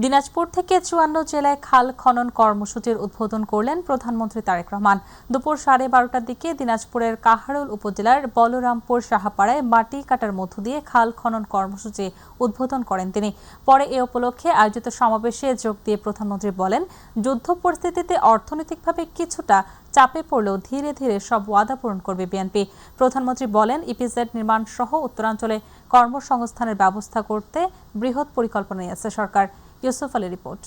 দিনাজপুর থেকে ৫৪ জেলায় খাল খনন কর্মসূচির উদ্বোধন করলেন প্রধানমন্ত্রী তারেক রহমান। দুপুর ১২:৩০টার দিকে দিনাজপুরের কাহারোল উপজেলার বলরামপুর সাহাপাড়ায় মাটি কাটার মধ্য দিয়ে খাল খনন কর্মসূচি উদ্বোধন করেন তিনি। পরে এ উপলক্ষে আয়োজিত সমাবেশে যোগ দিয়ে প্রধানমন্ত্রী বলেন, যুদ্ধ পরিস্থিতিতে অর্থনৈতিকভাবে কিছুটা চাপে পড়লেও ধীরে ধীরে সব ওয়াদা পূরণ করবে বিএনপি। প্রধানমন্ত্রী বলেন, ইপিজেড নির্মাণ সহ উত্তরাঞ্চলে কর্মসংস্থানের ব্যবস্থা করতে বৃহৎ পরিকল্পনা নিয়েছে সরকার। ইউসুফ আলী রিপোর্ট।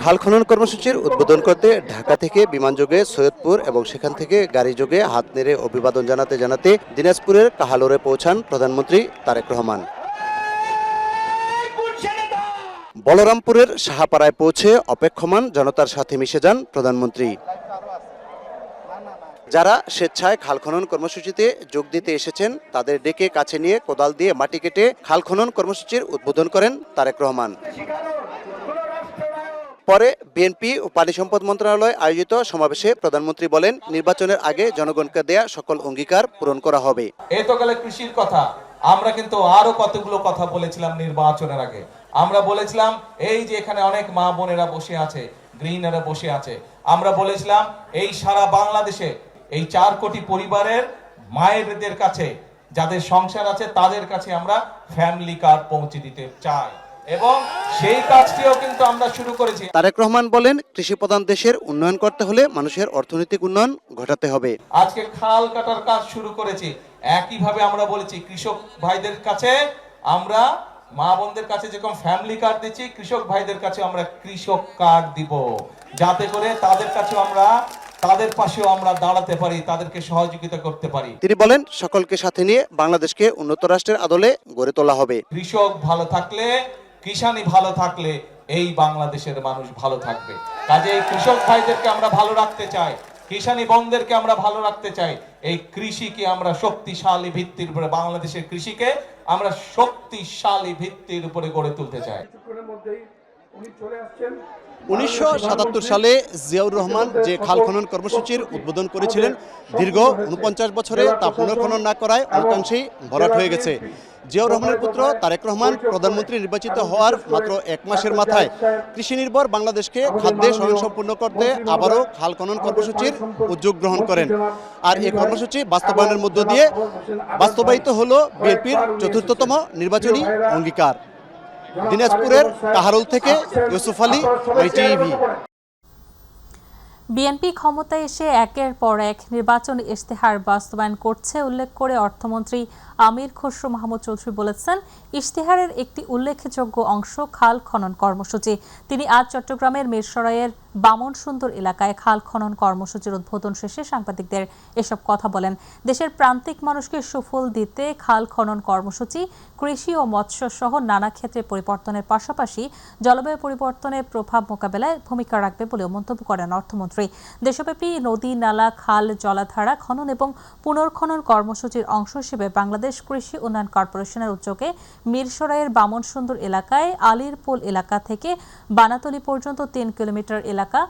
খাল খনন কর্মসূচির উদ্বোধন করতে ঢাকা থেকে বিমানযোগে সৈয়দপুর এবং সেখান থেকে গাড়িযোগে হাত নেড়ে অভিবাদন জানাতে জানাতে দিনাজপুরের কাহালোরে পৌঁছান প্রধানমন্ত্রী তারেক রহমান। বলরামপুরের সাহাপাড়ায় পৌঁছে অপেক্ষমান জনতার সাথে মিশে যান প্রধানমন্ত্রী। যারা স্বেচ্ছায় খাল খনন কর্মসূচিতে যোগ দিতে এসেছেন তাদের ডেকে কাছে নিয়ে কোদাল দিয়ে মাটি কেটে খাল খনন কর্মসূচির উদ্বোধন করেন তারেক রহমান। পরে বিএনপি ও পানি সম্পদ মন্ত্রণালয় আয়োজিত সমাবেশে প্রধানমন্ত্রী বলেন, নির্বাচনের আগে জনগণকে দেয়া সকল অঙ্গীকার পূরণ করা হবে। এই তো গেলে কৃষির কথা, আমরা কিন্তু আরো কতগুলো কথা বলেছিলাম নির্বাচনের আগে। আমরা বলেছিলাম এই যে এখানে অনেক মা বোনেরা বসে আছে, গৃহিণীরা বসে আছে, আমরা বলেছিলাম এই সারা বাংলাদেশে এই ৪ কোটি পরিবারের মায়েদের কাছে যাদের সংসার আছে তাদের কাছে আমরা ফ্যামিলি কার্ড পৌঁছে দিতে চাই এবং সেই কাজটিও কিন্তু আমরা শুরু করেছি। তারেক রহমান বলেন, কৃষি প্রধান দেশের উন্নয়ন করতে হলে মানুষের অর্থনৈতিক উন্নয়ন ঘটাতে হবে। আজকে খাল কাটার কাজ শুরু করেছি। একইভাবে আমরা বলেছি কৃষক ভাইদের কাছে আমরা মা বোনদের কাছে যেরকম ফ্যামিলি কার্ড দিচ্ছি, কৃষক ভাইদের কাছে আমরা কৃষক কার্ড দিব, যাতে করে তাদের পাশেও আমরা দাঁড়াতে পারি, তাদেরকে সহযোগিতা করতে পারি। তিনি বলেন, সকলকে সাথে নিয়ে বাংলাদেশকে উন্নত রাষ্ট্রের আদলে গড়ে তোলা হবে। কৃষক ভালো থাকলে, কিষানি ভালো থাকলে এই বাংলাদেশের মানুষ ভালো থাকবে। কাজে এই কৃষক ভাইদেরকে আমরা ভালো রাখতে চাই, কিষানি বোনদেরকে আমরা ভালো রাখতে চাই। এই কৃষিকে আমরা শক্তিশালী ভিত্তির উপরে, বাংলাদেশের কৃষিকে আমরা শক্তিশালী ভিত্তির উপরে গড়ে তুলতে চাই। ১৯৭৭ সালে জিয়াউর রহমান যে খাল খনন কর্মসূচির উদ্বোধন করেছিলেন, দীর্ঘ ৪৯ বছরে তা পুনর্খনন না করায় অনেকাংশেই ভরাট হয়ে গেছে। জিয়াউর রহমানের পুত্র তারেক রহমান প্রধানমন্ত্রী নির্বাচিত হওয়ার মাত্র ১ মাসের মাথায় কৃষি নির্ভর বাংলাদেশকে খাদ্যে স্বয়ংসম্পূর্ণ করতে আবারও খাল খনন কর্মসূচির উদ্যোগ গ্রহণ করেন। আর এই কর্মসূচি বাস্তবায়নের মধ্য দিয়ে বাস্তবায়িত হলো বিএনপির ৪র্থতম নির্বাচনী অঙ্গীকার। দিনাজপুরের কাহারোল থেকে ইউসুফ আলী, ITV। বিএনপি ক্ষমতায় এসে একের পর এক নির্বাচনী ইশতেহার বাস্তবায়ন করছে উল্লেখ করে অর্থমন্ত্রী আমির খসরু মাহমুদ চৌধুরী বলেছেন, ইশতেহারের একটি উল্লেখযোগ্য অংশ খাল খনন কর্মসূচি। তিনি আজ চট্টগ্রামের মিরসরাইয়ের বামন সুন্দর এলাকায় খাল খনন কর্মসূচির উদ্বোধন শেষে সাংবাদিকদের এসব কথা বলেন। দেশের প্রান্তিক মানুষকে সুফল দিতে খাল খনন কর্মসূচি কৃষি ও মৎস্য সহ নানা ক্ষেত্রে পরিবর্তনের পাশাপাশি জলবায়ু পরিবর্তনের প্রভাব মোকাবেলায় ভূমিকা রাখবে বলেও মন্তব্য করেন অর্থমন্ত্রী। দেশব্যাপী নদী, নালা, খাল, জলাধারা খনন এবং পুনর্খনন কর্মসূচির অংশ হিসেবে বাংলাদেশ কৃষি উন্নয়ন কর্পোরেশনের উদ্যোগে মিরসরাইয়ের বামন সুন্দর এলাকায় আলীরপোল এলাকা থেকে বানাতলী পর্যন্ত ৩ কিলোমিটার এলাকা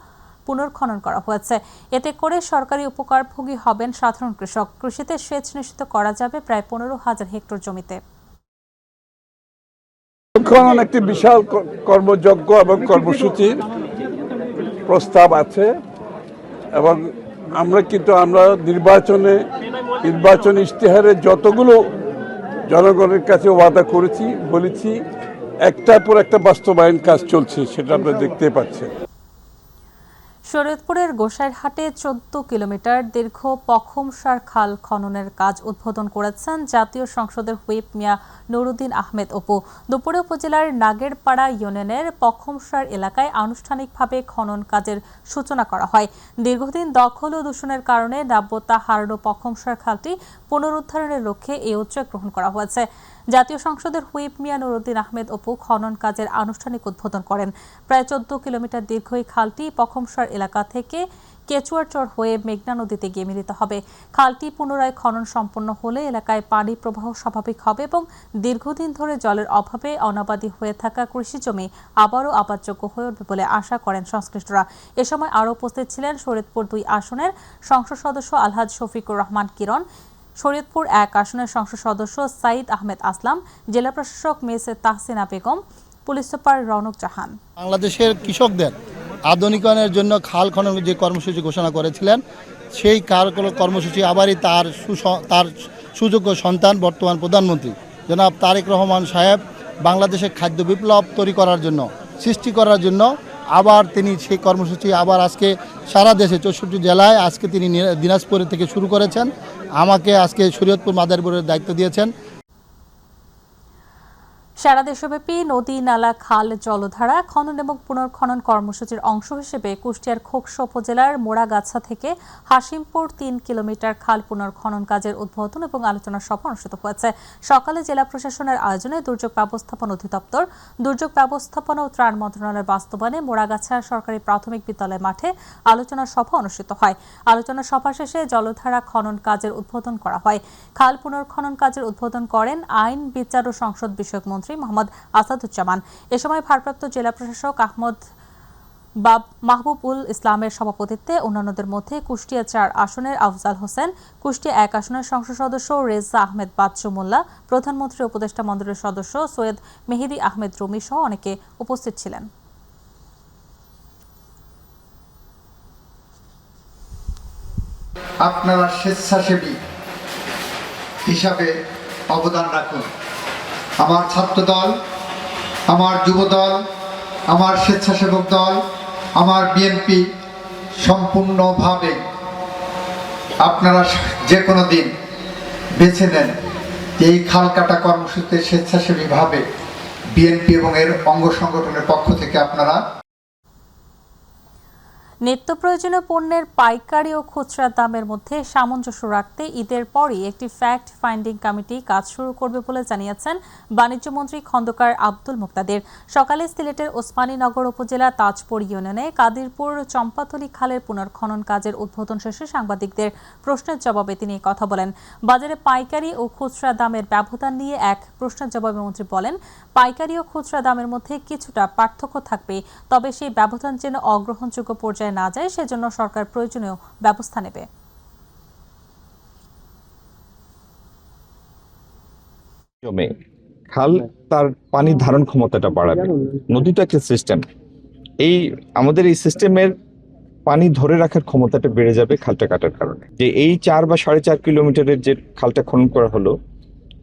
পুনর্খনন করা হয়েছে। এতে করে সরকারি উপকারভোগী হবেন সাধারণ কৃষক। কৃষিতে সেচ নিশ্চিত করা যাবে প্রায় ১৫,০০০ হেক্টর জমিতে। খনন একটি বিশাল কর্মযজ্ঞ এবং কর্মসূচির প্রস্তাব আছে এবং আমরা নির্বাচন ইশতেহারে যতগুলো জনগণের কাছে ওয়াদা করেছি, বলেছি, একটার পর একটা বাস্তবায়ন কাজ চলছে, সেটা আমরা দেখতে পাচ্ছি। শরীয়তপুরের গোসাইরহাটে ১৪ কিলোমিটার দীর্ঘ পখমসার খাল খননের কাজ উদ্বোধন করেছেন জাতীয় সংসদের হুইপ মিয়া নুরুদ্দিন আহমেদ অপু। দুপুরে উপজেলার নাগেরপাড়া ইউনিয়নের পখমসার এলাকায় আনুষ্ঠানিকভাবে খনন কাজের সূচনা করা হয়। দীর্ঘদিন দখল ও দূষণের কারণে নাব্যতা হারানো পখমসার খালটি পুনরুদ্ধারের লক্ষ্যে এই উদ্যোগ গ্রহণ করা হয়েছে। জাতীয় সংসদের হুইপ মিয়া নুরুদ্দিন আহমেদ অপু খনন কাজের আনুষ্ঠানিক উদ্বোধন করেন। প্রায় ১৪ কিলোমিটার দীর্ঘ এই খালটি পখমসার এলাকা থেকে কেচুয়ারচর হয়ে মেঘনা নদীতে গিয়ে মিলিত হবে। খালটি পুনরায় খনন সম্পন্ন হলে এলাকায় পানি প্রবাহ স্বাভাবিক হবে এবং দীর্ঘদিন ধরে জলের অভাবে অনাবাদি হয়ে থাকা কৃষিজমি আবারও আবাদযোগ্য হয়ে উঠবে বলে আশা করেন সংশ্লিষ্টরা। এ সময় আরও উপস্থিত ছিলেন শরীয়তপুর ২ আসনের সংসদ সদস্য আলহাজ শফিকুর রহমান কিরণ, শরীয়তপুর 1 আসনের সংসদ সদস্য সাইদ আহমেদ আসলাম, জেলা প্রশাসক miss Tahsina Begum, police super Rounak Jahan. বাংলাদেশের কৃষকদের আধুনিকায়নের জন্য খাল খনন যে কর্মসূচি ঘোষণা করেছিলেন, সেই কর্মসূচি আবারই তার সুযোগ্য সন্তান বর্তমান প্রধানমন্ত্রী জনাব তারেক রহমান সাহেব বাংলাদেশের খাদ্য বিপ্লব তৈরি করার জন্য, সৃষ্টি করার জন্য আবার তিনি সেই কর্মসূচি আবার আজকে সারা দেশে 64 জেলায় আজকে তিনি দিনাজপুর থেকে শুরু করেছেন। আমাকে আজকে শরীয়তপুর মাদারীপুরের দায়িত্ব দিয়েছেন। সারা দেশব্যাপী নদী, নালা, খাল, জলধারা খনন এবং পুনর্খনন কর্মসূচির অংশ হিসেবে কুষ্টিয়ার খোকসা উপজেলার মোড়াগাছা থেকে হাসিমপুর 3 কিলোমিটার খাল পুনর্খনন কাজের উদ্বোধন এবং আলোচনা সভা অনুষ্ঠিত হয়েছে। সকালে জেলা প্রশাসনের আয়োজনে দুর্যোগ ব্যবস্থাপনা অধিদপ্তর, দুর্যোগ ব্যবস্থাপনা ও ত্রাণ মন্ত্রণালয়ের বাস্তবায়নে মোড়াগাছা সরকারি প্রাথমিক বিদ্যালয় মাঠে আলোচনা সভা অনুষ্ঠিত হয়। আলোচনা সভা শেষে জলধারা খনন কাজের উদ্বোধন করা হয়। খাল পুনর্খনন কাজের উদ্বোধন করেন আইন, বিচার ও সংসদ বিষয়ক মন্ত্রী মোহাম্মদ আসাদুজ্জামান। এ সময় ভারপ্রাপ্ত জেলা প্রশাসক মাহবুবুল ইসলামের সভাপতিত্বে অন্যান্যদের মধ্যে কুষ্টিয়া 4 আসনের আফজাল হোসেন, কুষ্টিয়া 1 আসনের সংসদ সদস্য রেজা আহমেদ বাচ্চু মোল্লা, প্রধানমন্ত্রী উপদেষ্টা মণ্ডলীর সদস্য সৈয়দ মেহেদি আহমেদ রুমি সহ অনেকে উপস্থিত ছিলেন। আপনারা স্বেচ্ছাসেবী হিসাবে অবদান রাখুন। আমার ছাত্র দল, আমার যুব দল, আমার স্বেচ্ছাসেবক দল, আমার বিএনপি সম্পূর্ণভাবে আপনারা যে কোনো দিন বেছে নেন এই খাল কাটা কর্মসূচিতে স্বেচ্ছাসেবীভাবে বিএনপি এবং এর অঙ্গ সংগঠনের পক্ষ থেকে আপনারা নিত্য প্রয়োজনীয় পণ্যের পাইকারি ও খুচরা দামের মধ্যে সামঞ্জস্য রাখতে ঈদের পরই একটি ফ্যাক্ট ফাইন্ডিং কমিটি কাজ শুরু করবে বলে জানিয়েছেন বাণিজ্যমন্ত্রী খন্দকার আব্দুল মুক্তাদির। সকালে সিলেটের ওসমানীনগর উপজেলা তাজপুর ইউনিয়নে কাদিরপুর চম্পাতলী খালের পুনর্খনন কাজের উদ্বোধন শেষে সাংবাদিকদের প্রশ্নের জবাবে তিনি কথা বলেন। বাজারে পাইকারি ও খুচরা দামের ব্যবধান নিয়ে এক প্রশ্নের জবাবে মন্ত্রী বলেন, পাইকারি ও খুচরা দামের মধ্যে কিছুটা পার্থক্য থাকবে, তবে সেই ব্যবধান যেন অগ্রহণযোগ্য পর্যায়ে না যায় সেজন্য সরকার প্রয়োজনীয় ব্যবস্থা নেবে। খাল তার পানি ধারণ ক্ষমতাটা বাড়াবে, নদীটা একটা সিস্টেম, আমাদের এই সিস্টেমের পানি ধরে রাখার ক্ষমতাটা বেড়ে যাবে খালটা কাটার কারণে। যে এই 4 বা 4.5 কিলোমিটারের যে খালটা খনন করা হলো,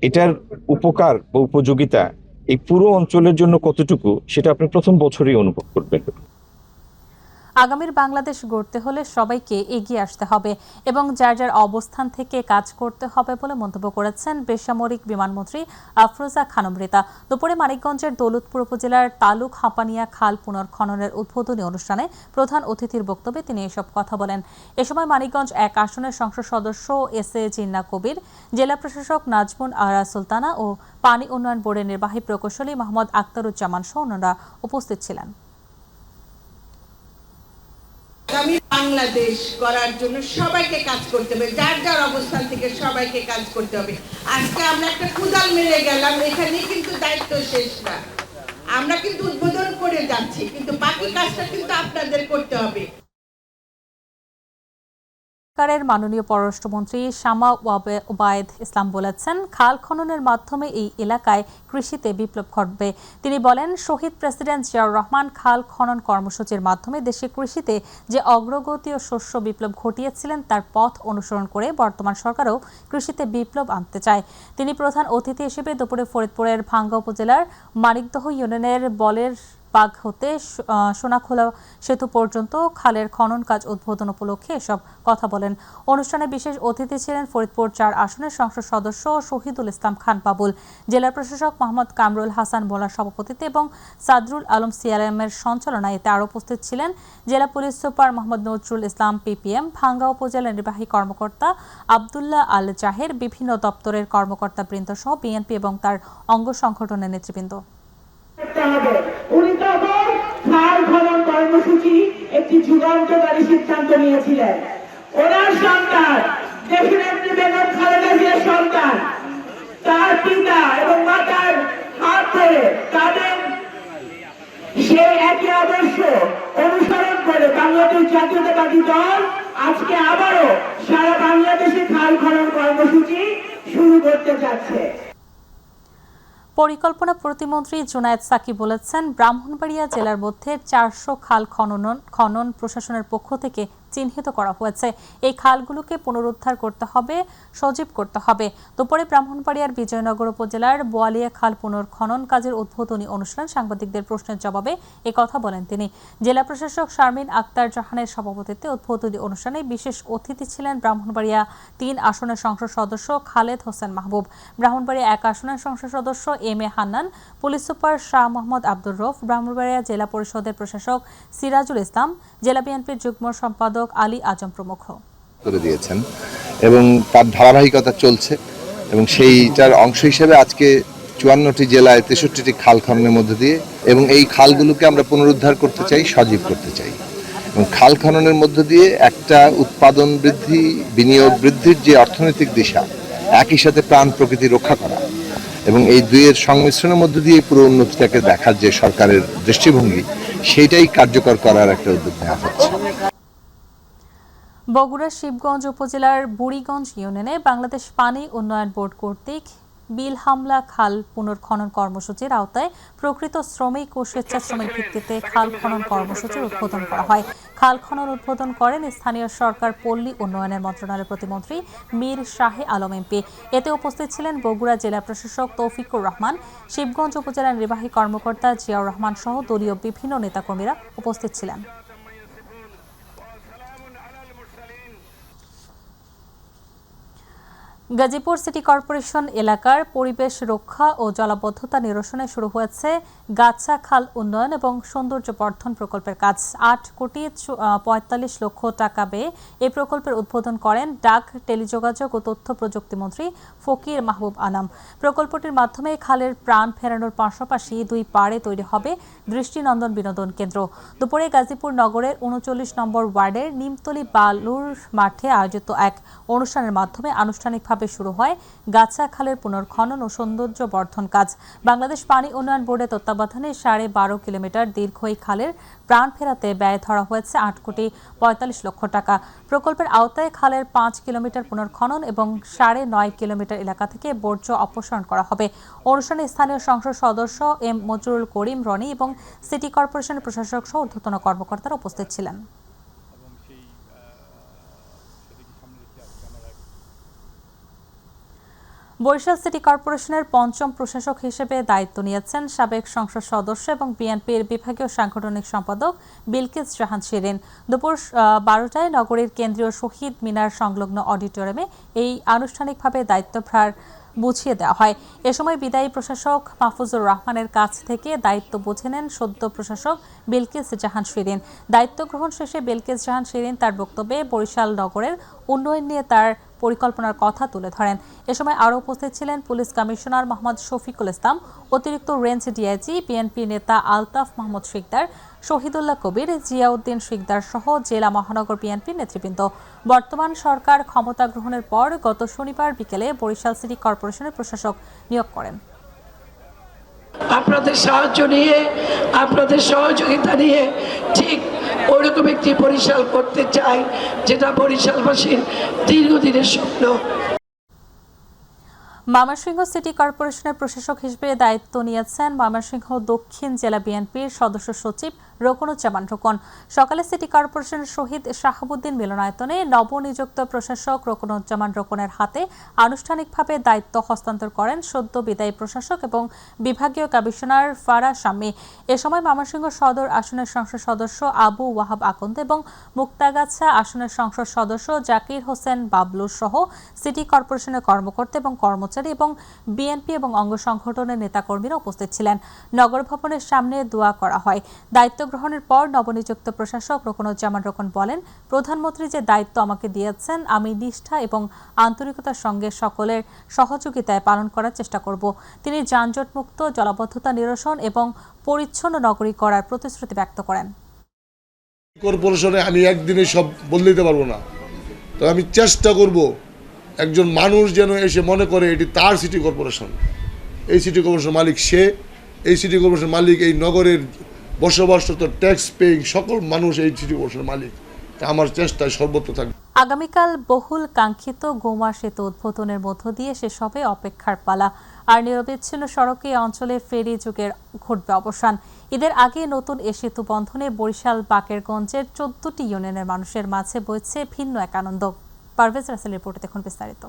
এটার উপকার বা উপযোগিতা এই পুরো অঞ্চলের জন্য কতটুকু সেটা আপনি প্রথম বছরই অনুভব করবেন। আগামীর বাংলাদেশ গড়তে হলে সবাইকে এগিয়ে আসতে হবে এবং যার যার অবস্থান থেকে কাজ করতে হবে বলে মন্তব্য করেছেন বেসামরিক বিমানমন্ত্রী আফরোজা খানম রিতা। দুপুরে মানিকগঞ্জের দৌলতপুর উপজেলার তালুক হাঁপানিয়া খাল পুনর্খননের উদ্বোধনী অনুষ্ঠানে প্রধান অতিথির বক্তব্যে তিনি এসব কথা বলেন। এ সময় মানিকগঞ্জ 1 আসনের সংসদ সদস্য এস.এ. জিন্না কবির, জেলা প্রশাসক নাজমুন আরা সুলতানা ও পানি উন্নয়ন বোর্ডের নির্বাহী প্রকৌশলী মোহাম্মদ আক্তারুজ্জামান সহ অন্যরা উপস্থিত ছিলেন। আগামী বাংলাদেশ গড়ার জন্য সবাইকে কাজ করতে হবে, যার যার অবস্থান থেকে সবাইকে কাজ করতে হবে। আজকে আমরা একটা কুদাল মেরে গেলাম, এখানেই কিন্তু দায়িত্ব শেষ না। আমরা কিন্তু উদ্বোধন করে যাচ্ছি, কিন্তু বাকি কাজটা কিন্তু আপনাদের করতে হবে। সরকারের মাননীয় পররাষ্ট্রমন্ত্রী শামা ওবায়েদ ইসলাম বলেছেন, খাল খননের মাধ্যমে এই এলাকায় কৃষিতে বিপ্লব ঘটবে। তিনি বলেন, শহীদ প্রেসিডেন্ট জিয়াউর রহমান খাল খনন কর্মসূচির মাধ্যমে দেশে কৃষিতে যে অগ্রগতি ও শস্য বিপ্লব ঘটিয়েছিলেন তার পথ অনুসরণ করে বর্তমান সরকারও কৃষিতে বিপ্লব আনতে চায়। তিনি প্রধান অতিথি হিসেবে দুপুরে ফরিদপুরের ভাঙ্গা উপজেলার মানিকদহ ইউনিয়নের বলের বাগ হতে সোনাখোলা সেতু পর্যন্ত খালের খনন কাজ উদ্বোধন উপলক্ষে এসব কথা বলেন। অনুষ্ঠানে বিশেষ অতিথি ছিলেন ফরিদপুর 4 আসনের সংসদ সদস্য শহীদুল ইসলাম খান বাবুল, জেলা প্রশাসক মোহাম্মদ কামরুল হাসান মোল্লার সভাপতিত্বে এবং সাদরুল আলম সিআরএমের সঞ্চালনায়। এতে আরও উপস্থিত ছিলেন জেলা police super Mohammad Nazrul Islam PPM, ভাঙ্গা উপজেলা নির্বাহী কর্মকর্তা আবদুল্লাহ আল জাহের, বিভিন্ন দপ্তরের কর্মকর্তাবৃন্দ সহ বিএনপি এবং তার অঙ্গ সংগঠনের নেতৃবৃন্দ। উনি তখন খাল খনন কর্মসূচি একটি যুগান্তকারী সিদ্ধান্ত নিয়েছিলেন। ওনার সন্তান দেশনেত্রী বেগম খালেদা জিয়ার সন্তান, তার পিতা এবং মাতার হাত ধরে তাদের সেই একই আদর্শ অনুসরণ করে বাংলাদেশ জাতীয়তাবাদী দল আজকে আবারও সারা বাংলাদেশে খাল খনন কর্মসূচি শুরু করতে যাচ্ছে। পরিকল্পনা প্রতিমন্ত্রী জুনায়েদ সাকি বলেছেন, ব্রাহ্মণবাড়িয়া জেলার মধ্যে 400 খাল খনন প্রশাসনের পক্ষ থেকে চিহ্নিত করা হয়েছে। এই খালগুলোকে পুনরুদ্ধার করতে হবে, সজীব করতে হবে। দুপুরে ব্রাহ্মণবাড়িয়ার বিজয়নগর উপজেলার বোয়ালিয়া খাল পুনর্খনন কাজের উদ্বোধনী অনুষ্ঠান সাংবাদিকদের প্রশ্নের জবাবে কথা বলেন তিনি। জেলা প্রশাসক শারমিন আক্তার জাহানের সভাপতিত্বে উদ্বোধনী অনুষ্ঠানে বিশেষ অতিথি ছিলেন ব্রাহ্মণবাড়িয়া 3 আসনের সংসদ সদস্য খালেদ হোসেন মাহবুব, ব্রাহ্মণবাড়িয়া 1 আসনের সংসদ সদস্য M A Hannan, police super Shah Mohammad Abdur Rauf, Brahmanbaria জেলা পরিষদের প্রশাসক সিরাজুল ইসলাম, জেলা বিএনপির যুগ্ম সম্পাদক আলী আজম প্রমুখ করে দিয়েছেন এবং তার ধারাবাহিকতা চলছে এবং সেইটার অংশ হিসেবে আজকে 54টি জেলায় 63টি খাল খননের মধ্য দিয়ে এবং এই খালগুলোকে আমরা পুনরুদ্ধার করতে চাই, সজীব করতে চাই এবং খাল খননের মধ্য দিয়ে একটা উৎপাদন বৃদ্ধি, বিনিয়োগ বৃদ্ধির যে অর্থনৈতিক দিশা, একই সাথে প্রাণ প্রকৃতি রক্ষা করা এবং এই দুইয়ের সংমিশ্রণের মধ্য দিয়ে পুরো উন্নতিটাকে দেখার যে সরকারের দৃষ্টিভঙ্গি, সেইটাই কার্যকর করার একটা উদ্যোগ নেওয়া হচ্ছে। বগুড়ার শিবগঞ্জ উপজেলার বুড়িগঞ্জ ইউনিয়নে বাংলাদেশ পানি উন্নয়ন বোর্ড কর্তৃক বিলহামলা খাল পুনর্খনন কর্মসূচির আওতায় প্রকৃত শ্রমিক ও স্বেচ্ছাশ্রমিক ভিত্তিতে খাল খনন কর্মসূচির উদ্বোধন করা হয়। খাল খনন উদ্বোধন করেন স্থানীয় সরকার পল্লী উন্নয়নের মন্ত্রণালয়ের প্রতিমন্ত্রী মীর শাহে আলম এমপি। এতে উপস্থিত ছিলেন বগুড়া জেলা প্রশাসক তৌফিকুর রহমান, শিবগঞ্জ উপজেলার নির্বাহী কর্মকর্তা জিয়াউর রহমান সহ দলীয় বিভিন্ন নেতাকর্মীরা উপস্থিত ছিলেন। গাজীপুর সিটি কর্পোরেশন এলাকার পরিবেশ রক্ষা ও জলাবদ্ধতা নিরসনে শুরু হয়েছে গাছা খাল উন্নয়ন এবং সৌন্দর্য বর্ধন প্রকল্পের কাজ। 8,45 লক্ষ টাকা ব্যয়ে এই প্রকল্পের উদ্বোধন করেন ডাক, টেলিযোগাযোগ ও তথ্য প্রযুক্তি মন্ত্রী ফকির মাহবুব আনাম। প্রকল্পটির মাধ্যমে খালের প্রাণ ফেরানোর পাশাপাশি 2 পাড়ে তৈরি হবে দৃষ্টিনন্দন বিনোদন কেন্দ্র। দুপুরে গাজীপুর নগরের 39 নম্বর ওয়ার্ডের নিমতলী বালুর মাঠে আয়োজিত এক অনুষ্ঠানের মাধ্যমে আনুষ্ঠানিকভাবে শুরু হয় গাছা খালের পুনর্খনন ও সৌন্দর্য বর্ধন কাজ। বাংলাদেশ পানি উন্নয়ন বোর্ডের তত্ত্বাবধানে 12.5 কিলোমিটার দীর্ঘ এই খালের প্রাণ ফেরাতে ব্যয় ধরা হয়েছে 8,45 লক্ষ টাকা। প্রকল্পের আওতায় খালের 5 কিলোমিটার পুনর্খনন এবং 9.5 কিলোমিটার এলাকা থেকে বর্জ্য অপসারণ করা হবে। অনুষ্ঠানে স্থানীয় সংসদ সদস্য এম মজরুল করিম রনি এবং সিটি কর্পোরেশনের প্রশাসক সহ ঊর্ধ্বতন কর্মকর্তারা উপস্থিত ছিলেন। বরিশাল সিটি কর্পোরেশনের 5ম প্রশাসক হিসেবে দায়িত্ব নিয়েছেন সাবেক সংসদ সদস্য এবং বিএনপির বিভাগীয় সাংগঠনিক সম্পাদক বিলকিস জাহান শিরিন। দুপুর 12টায় নগরীর কেন্দ্রীয় শহীদ মিনার সংলগ্ন অডিটোরিয়ামে এই আনুষ্ঠানিকভাবে দায়িত্বভার বুঝিয়ে দেওয়া হয়। এ সময় বিদায়ী প্রশাসক মাহফুজুর রহমানের কাছ থেকে দায়িত্ব বুঝে নেন সদ্য প্রশাসক বিলকিস জাহান শিরিন। দায়িত্ব গ্রহণ শেষে বিলকিস জাহান শিরিন তার বক্তব্যে বরিশাল নগরের উন্নয়ন নিয়ে তার পরিকল্পনার কথা তুলে ধরেন। এ সময় আরও উপস্থিত ছিলেন পুলিশ কমিশনার মোহাম্মদ শফিকুল ইসলাম, অতিরিক্ত রেঞ্জ ডিআইজি, বিএনপি নেতা আলতাফ মাহমুদ শিকদার, শহীদুল্লাহ কবির, জিয়াউদ্দিন শিকদার সহ জেলা মহানগর বিএনপি নেতৃবৃন্দ। বর্তমান সরকার ক্ষমতা গ্রহণের পর গত শনিবার বিকেলে বরিশাল সিটি কর্পোরেশনের প্রশাসক নিয়োগ করেন। আপনাদের সাহায্য নিয়ে, আপনাদের সহযোগিতা নিয়ে ঠিক ওরকম একটি বরিশাল করতে চাই, যেটা বরিশালবাসীর দীর্ঘদিনের স্বপ্ন। ময়মনসিংহ সিটি কর্পোরেশনের প্রশাসক হিসেবে দায়িত্ব নিয়েছেন ময়মনসিংহ দক্ষিণ জেলা বিএনপির সদস্য সচিব রোকনুজ্জামান রোকন। সকালে সিটি কর্পোরেশনের শহীদ শাহাবুদ্দিন মিলনায়তনে নবনিযুক্ত প্রশাসক রোকনুজ্জামান রোকনের হাতে আনুষ্ঠানিকভাবে দায়িত্ব হস্তান্তর করেন সদ্য বিদায়ী প্রশাসক এবং বিভাগীয় কমিশনার ফারা শাম্মী। এ সময় ময়মনসিংহ সদর আসনের সংসদ সদস্য আবু ওয়াহাব আকন্দ এবং মুক্তাগাছা আসনের সংসদ সদস্য জাকির হোসেন বাবলু সহ সিটি কর্পোরেশনের কর্মকর্তা এবং কর্মচারী এবং বিএনপি এবং অঙ্গ সংগঠনের নেতাকর্মীরা উপস্থিত ছিলেন। নগর ভবনের সামনে দোয়া করা হয়। দায়িত্ব গ্রহণের পর নবনিযুক্ত প্রশাসক রোকনুজ্জামান রোকন বলেন, প্রধানমন্ত্রী যে দায়িত্ব আমাকে দিয়েছেন আমি নিষ্ঠা এবং আন্তরিকতার সঙ্গে সকলের সহযোগিতায় পালন করার চেষ্টা করব। তিনি যানজটমুক্ত, জলাবদ্ধতা নিরসন এবং পরিচ্ছন্ন নগরী করার প্রতিশ্রুতি ব্যক্ত করেন। কর্পোরেশনে আমি একদিনে সব বদলে দিতে পারবো না, তো আমি চেষ্টা করব একজন মানুষ যেন এসে মনে করে এটি তার সিটি কর্পোরেশন। এই সিটি কর্পোরেশন মালিক সে, এই সিটি কর্পোরেশন মালিক এই নগরের বসবাসরত ট্যাক্স পেইং সকল মানুষ এই সিটি কর্পোরেশনের মালিক। আমার চেষ্টায় সর্বত্র থাকবে। আগামীকাল বহুল কাঙ্ক্ষিত গোমা সেতু উদ্বোধনের মধ্য দিয়ে শেষ হবে অপেক্ষার পালা। আর নিরবিচ্ছিন্ন সড়কে অঞ্চলে ফেরি যুগের ঘটবে অবসান। ঈদের আগে নতুন এ সেতু বন্ধনে বরিশাল বাকেরগঞ্জের 14টি ইউনিয়নের মানুষের মাঝে বইছে ভিন্ন এক আনন্দ। পারভেজ রাসেলের রিপোর্টে দেখুন বিস্তারিত।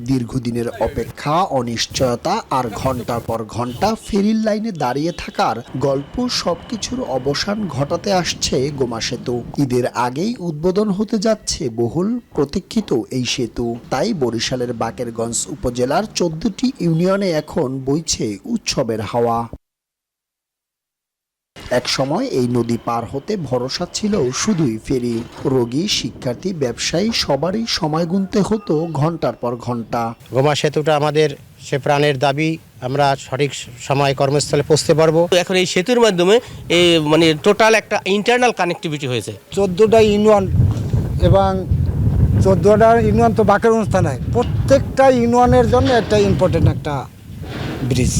দীর্ঘদিনের অপেক্ষা, অনিশ্চয়তা আর ঘন্টার পর ঘন্টা ফেরির লাইনে দাঁড়িয়ে থাকার গল্প সবকিছুর অবসান ঘটাতে আসছে গোমা সেতু। ঈদের আগেই উদ্বোধন হতে যাচ্ছে বহুল প্রতীক্ষিত এই সেতু। তাই বরিশালের বাকেরগঞ্জ উপজেলার 14টি ইউনিয়নে এখন বইছে উৎসবের হাওয়া। এক সময় এই নদী পার হতে ভরসা ছিল শুধুই ফেরি। রোগী, শিক্ষার্থী, ব্যবসায়ী সবারই সময় গুনতে হতো ঘন্টার পর ঘন্টা। গোমা সেতুটা আমাদের সে প্রাণের দাবি, আমরা সঠিক সময় কর্মস্থলে পৌঁছতে পারবো। এখন এই সেতুর মাধ্যমে এই মানে টোটাল একটা ইন্টারনাল কানেক্টিভিটি হয়েছে। 14টা ইউনিয়ন এবং 14টা ইউনিয়ন তো বাকেরগঞ্জ থানায়, প্রত্যেকটা ইউনিয়নের জন্য একটা ইম্পর্টেন্ট একটা ব্রিজ।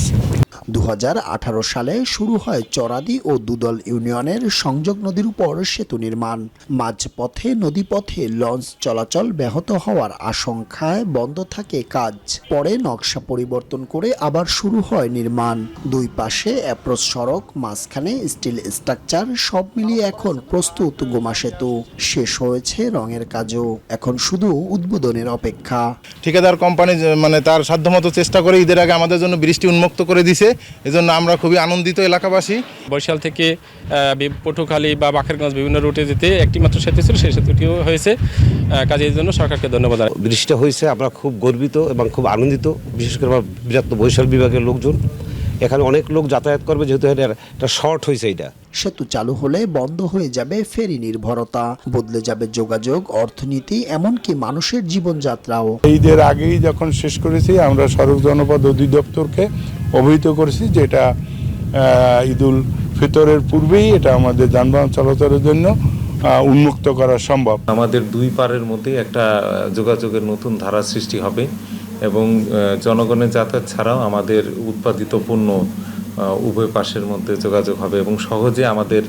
2018 সালে শুরু হয় চরাদি ও দুদল ইউনিয়নের সংযোগ নদীর উপর সেতু নির্মাণ। মাঝপথে নদীপথে লঞ্চ চলাচল ব্যাহত হওয়ার আশঙ্কায় বন্ধ থাকে কাজ। পরে নকশা পরিবর্তন করে আবার শুরু হয় নির্মাণ। দুই পাশে অ্যাপ্রোচ সড়ক, মাঝখানে স্টিল স্ট্রাকচার, সব মিলিয়ে এখন প্রস্তুত গোমা সেতু। শেষ হয়েছে রঙের কাজও, এখন শুধু উদ্বোধনের অপেক্ষা। ঠিকাদার কোম্পানি মানে তার সাধ্যমতো চেষ্টা করে ঈদের আগে আমাদের জন্য বৃষ্টি উন্মুক্ত করে দিছে। এজন্য আমরা খুবই আনন্দিত এলাকাবাসী। বরিশাল থেকে পটুয়াখালী বা বাকেরগঞ্জ বিভিন্ন রুটে যেতে একটি মাত্র সেতু ছিল, সেই সেতুটিও হয়েছে। কাজে এই জন্য সরকারকে ধন্যবাদ। বৃষ্টিটা হয়েছে, আমরা খুব গর্বিত এবং খুব আনন্দিত। বিশেষ করে আমার বৃহত্তর বরিশাল বিভাগের লোকজন, এখানে অনেক লোক যাতায়াত করবে, যেহেতু এটা শর্ট হয়েছে। এটা সেতু চালু হলে বন্ধ হয়ে যাবে ফেরি নির্ভরতা, বদলে যাবে যোগাযোগ, অর্থনীতি, এমনকি মানুষের জীবনযাত্রাও। ঈদের আগেই যখন শেষ করেছি, আমরা সড়ক জনপদ অধিদপ্তরকে অবহিত করেছি যে এটা ঈদুল ফিতরের পূর্বেই এটা আমাদের যানবাহন চলাচলের জন্য উন্মুক্ত করা সম্ভব। আমাদের দুই পারের মধ্যে একটা যোগাযোগের নতুন ধারা সৃষ্টি হবে এবং জনগণের যাতায়াত ছাড়াও আমাদের উৎপাদিত পণ্য উভয় পাশের মধ্যে যোগাযোগ হবে এবং সহজে আমাদের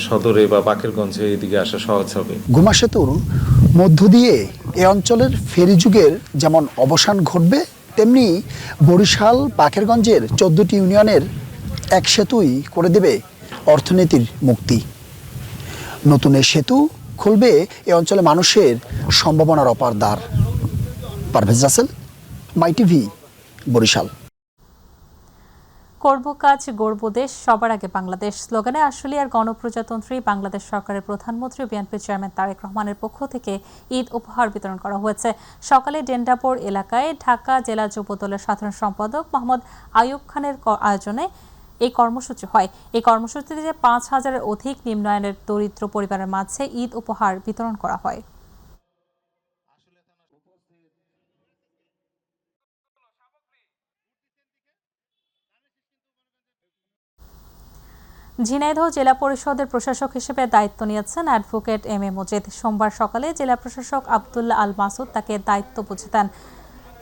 সদরে বা বাকেরগঞ্জে এদিকে আসা সহজ হবে। গোমা সেতুর মধ্য দিয়ে এ অঞ্চলের ফেরি যুগের যেমন অবসান ঘটবে, তেমনি বরিশাল বাকেরগঞ্জের 14টি ইউনিয়নের এক সেতুই করে দেবে অর্থনীতির মুক্তি। নতুন এই সেতু খুলবে এ অঞ্চলে মানুষের সম্ভাবনার অপার দ্বার। পারভেজ রাসেল, মাই টিভি, বরিশাল। করব কাজ গড়ব দেশ, সবার আগে বাংলাদেশ স্লোগানে আশুলিয়ার গণপ্রজাতন্ত্রী বাংলাদেশ সরকারের প্রধানমন্ত্রী বিএনপি চেয়ারম্যান তারেক রহমানের পক্ষ থেকে ঈদ উপহার বিতরণ করা হয়েছে। সকালে ডেন্ডাপুর এলাকায় ঢাকা জেলা যুব দলের সাধারণ সম্পাদক মোহাম্মদ আইয়ুব খানের আয়োজনে এই কর্মসূচি হয়। এই কর্মসূচিতে 5,000-এর অধিক নিম্ন আয়ের দরিদ্র পরিবারের মাঝে ঈদ উপহার বিতরণ করা হয়। ঝিনাইদহ জেলা পরিষদের প্রশাসক হিসেবে দায়িত্ব নিয়েছেন অ্যাডভোকেট এম এ মজিদ। সোমবার সকালে জেলা প্রশাসক আব্দুল্লাহ আল মাসুদ তাকে দায়িত্ব বুঝে দেন।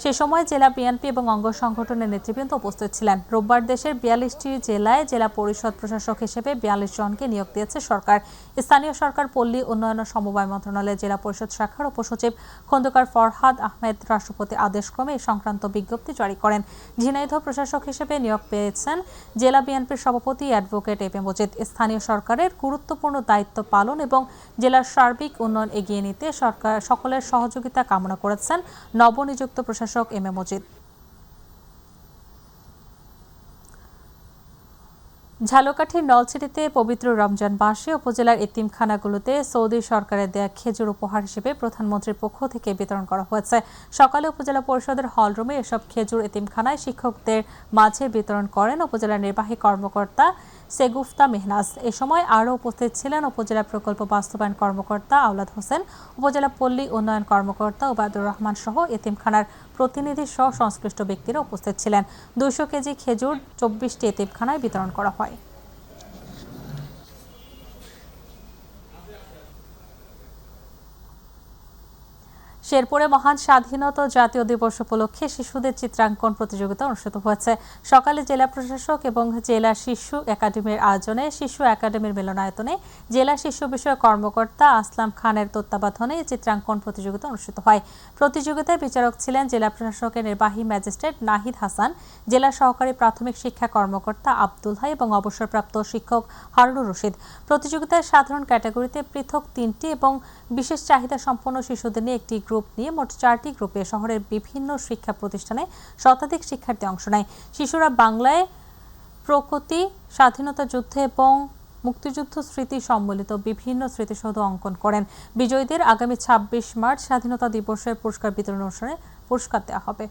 সে সময় জেলা বিএনপি এবং অঙ্গ সংগঠনের নেতৃবৃন্দ উপস্থিত ছিলেন। রোববার দেশের 42টি জেলায় জেলা পরিষদ প্রশাসক হিসেবে 42 জনকে নিয়োগ দিয়েছে সরকার। স্থানীয় সরকার, পল্লী উন্নয়ন ও সমবায় মন্ত্রণালয়ের জেলা পরিষদ শাখার উপসচিব খন্দকার ফরহাদ আহমেদ রাষ্ট্রপতির আদেশক্রমে এই সংক্রান্ত বিজ্ঞপ্তি জারি করেন। ঝিনাইদহ প্রশাসক হিসেবে নিয়োগ পেয়েছেন জেলা বিএনপির সভাপতি অ্যাডভোকেট এম এ মজিদ। স্থানীয় সরকারের গুরুত্বপূর্ণ দায়িত্ব পালন এবং জেলার সার্বিক উন্নয়ন এগিয়ে নিতে সরকার সকলের সহযোগিতা কামনা করেছেন নবনিযুক্ত প্রশাসক এম এ মজিদ। ঝালকাঠির নলছিটিতে পবিত্র রমজান মাসে উপজেলার এতিমখানাগুলোতে সৌদি সরকারের দেয়া খেজুর উপহার হিসেবে প্রধানমন্ত্রীর পক্ষ থেকে বিতরণ করা হয়েছে। সকালে উপজেলা পরিষদের হলরুমে এসব খেজুর এতিমখানায় শিক্ষকদের মাঝে বিতরণ করেন উপজেলার নির্বাহী কর্মকর্তা সেগুফতা মেহনাজ। এ সময় আরও উপস্থিত ছিলেন উপজেলা প্রকল্প বাস্তবায়ন কর্মকর্তা আওলাদ হোসেন, উপজেলা পল্লী উন্নয়ন কর্মকর্তা ওবায়দুর রহমান সহ এতিমখানার প্রতিনিধি সহ সংশ্লিষ্ট ব্যক্তিরা উপস্থিত ছিলেন। 200 কেজি খেজুর 24টি এতিমখানায় বিতরণ করা হয়। শেরপুরে মহান স্বাধীনতা জাতীয় দিবস উপলক্ষে শিশুদের চিত্রাঙ্কন প্রতিযোগিতা অনুষ্ঠিত হয়েছে। সকালে জেলা প্রশাসক এবং জেলা শিশু একাডেমির আয়োজনে শিশু একাডেমির মিলনায়তনে জেলা শিশু বিষয়ক কর্মকর্তা আসলাম খানের তত্ত্বাবধানে চিত্রাঙ্কন প্রতিযোগিতা অনুষ্ঠিত হয়। প্রতিযোগিতায় বিচারক ছিলেন জেলা প্রশাসকের নির্বাহী ম্যাজিস্ট্রেট নাহিদ হাসান, জেলা সহকারী প্রাথমিক শিক্ষা কর্মকর্তা আব্দুল হাই এবং অবসরপ্রাপ্ত শিক্ষক হারুনুর রশিদ। প্রতিযোগিতায় সাধারণ ক্যাটাগরিতে পৃথক 3টি এবং বিশেষ চাহিদা সম্পন্ন শিশুদের নিয়ে একটি গ্রুপ নিয়ে মোট 4টি গ্রুপে শহরের বিভিন্ন শিক্ষা প্রতিষ্ঠানে শতাধিক শিক্ষার্থী অংশ নেয়। শিশুরা বাংলায় প্রকৃতি, স্বাধীনতা যুদ্ধ এবং মুক্তিযুদ্ধ স্মৃতি সম্বলিত বিভিন্ন স্মৃতিসৌধ অঙ্কন করেন। বিজয়ীদের আগামী 26 মার্চ স্বাধীনতা দিবসের পুরস্কার বিতরণ অনুষ্ঠানে পুরস্কার দেওয়া হবে।